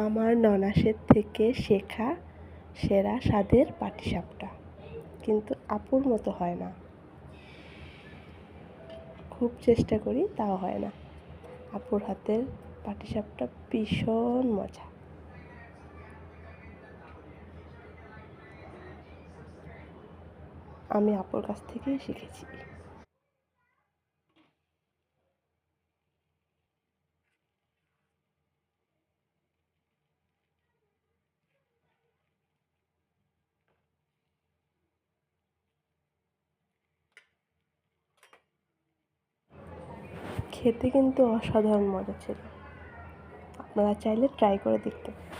আমার ননাসের থেকে শেখা সেরা স্বাদের পাটিসাপটা, কিন্তু আপুর মতো হয় না। খুব চেষ্টা করি তাও হয় না। আপুর হাতের পাটিসাপটা ভীষণ মজা। আমি আপুর কাছ থেকেই শিখেছি। খেতে কিন্তু অসাধারণ মজা ছিল। আপনারা চাইলে ট্রাই করে দেখতে পারেন।